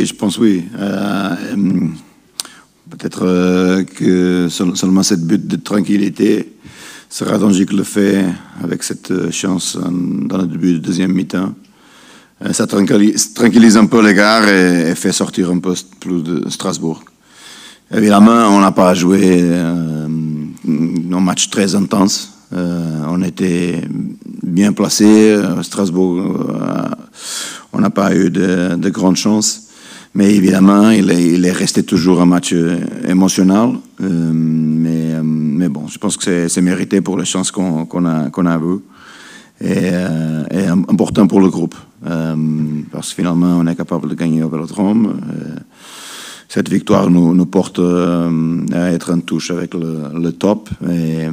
Oui, je pense oui. Peut-être que seulement cette but de tranquillité sera Radonjic le fait avec cette chance dans le début du deuxième mi-temps. Ça tranquillise un peu les gars et fait sortir un peu plus de Strasbourg. Évidemment, on n'a pas joué un match très intense. On était bien placés. Strasbourg, on n'a pas eu de grandes chances. Mais évidemment, il est resté toujours un match émotionnel. Mais bon, je pense que c'est mérité pour les chances qu'on a vues. Et important pour le groupe. Parce que finalement, on est capable de gagner au Vélodrome. Cette victoire nous porte à être en touche avec le top. Et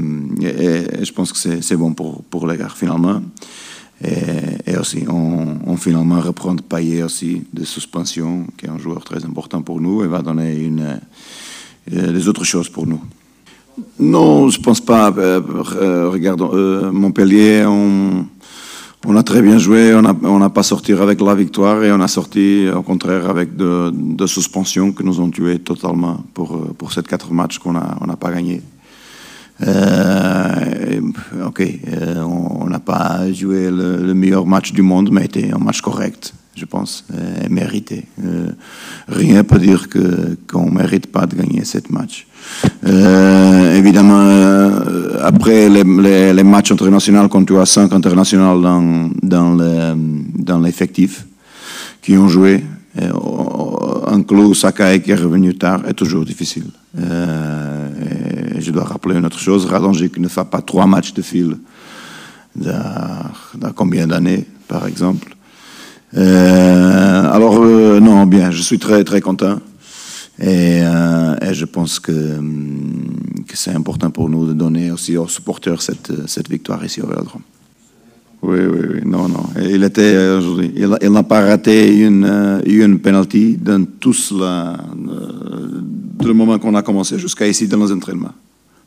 je pense que c'est bon pour les gars, finalement. Et aussi, on finalement reprend Payet aussi de suspension, qui est un joueur très important pour nous et va donner des autres choses pour nous. Non, je pense pas. Regardons, Montpellier, on a très bien joué, on n'a pas sorti avec la victoire et on a sorti au contraire avec de suspensions qui nous ont tués totalement pour ces 4 matchs qu'on n'a pas gagnés. On n'a pas joué le meilleur match du monde, mais c'était un match correct, je pense, et mérité. Rien ne peut dire qu'on ne mérite pas de gagner ce match. Évidemment, après les matchs internationaux, quand tu as 5 internationaux dans l'effectif qui ont joué, inclus Sakai qui est revenu tard, est toujours difficile. Et je dois rappeler une autre chose, Radonjic ne fait pas 3 matchs de fil dans combien d'années, par exemple. Non, bien, je suis très, très content. Et je pense que c'est important pour nous de donner aussi aux supporters cette victoire ici au Vélodrome. Oui, non. Et il était aujourd'hui. Il n'a pas raté une penalty dans tout le moment qu'on a commencé jusqu'à ici dans les entraînements.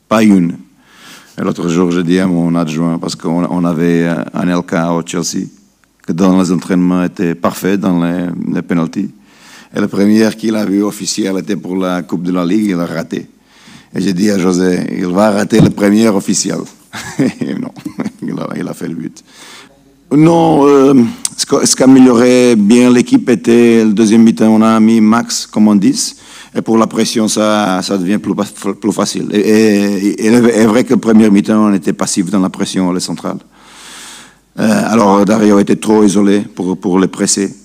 Pas une. Et l'autre jour, j'ai dit à mon adjoint, parce qu'on avait un LK au Chelsea, que dans les entraînements était parfait dans les penalties. Et la première qu'il a vue officielle était pour la Coupe de la Ligue, il a raté. Et j'ai dit à José, il va rater le premier officiel. Et non, il a fait le but. Non, ce qu'améliorait bien l'équipe était le deuxième mi-temps, on a mis Max comme on 10. Et pour la pression, ça devient plus facile. Et il est vrai que le premier mi-temps, on était passif dans la pression à la centrale. Alors Dario était trop isolé pour le presser.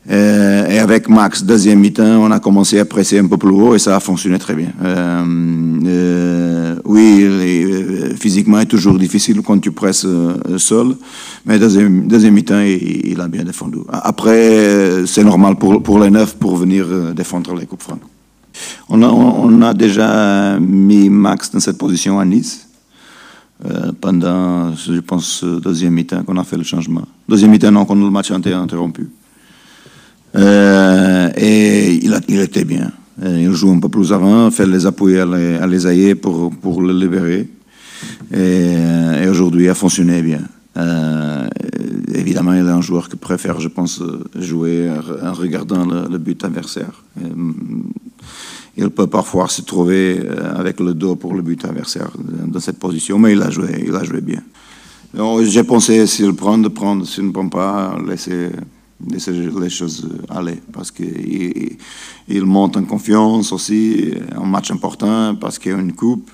Et avec Max, deuxième mi-temps, on a commencé à presser un peu plus haut et ça a fonctionné très bien. Oui, physiquement, c'est toujours difficile quand tu presses seul, mais deuxième mi-temps, il a bien défendu. Après, c'est normal pour les 9 pour venir défendre les Coupes franques. On a déjà mis Max dans cette position à Nice. Pendant, je pense, deuxième mi-temps qu'on a fait le changement. Deuxième mi-temps, non, quand le match a été interrompu. Et il était bien. Il joue un peu plus avant, fait les appuis à les aïeux pour le libérer. Et aujourd'hui, il a fonctionné bien. Évidemment, il est un joueur qui préfère, je pense, jouer en regardant le but adversaire. Il peut parfois se trouver avec le dos pour le but adversaire dans cette position, mais il a joué bien. Donc, j'ai pensé, s'il prend, de prendre, s'il ne prend pas, laisser les choses aller, parce qu'il monte en confiance aussi, un match important, parce qu'il y a une coupe.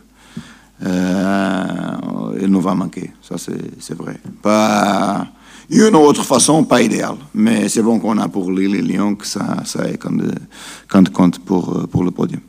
Il nous va manquer, ça c'est vrai. Pas une autre façon, pas idéal, mais c'est bon qu'on a pour Lille et Lyon que ça est quand compte pour le podium.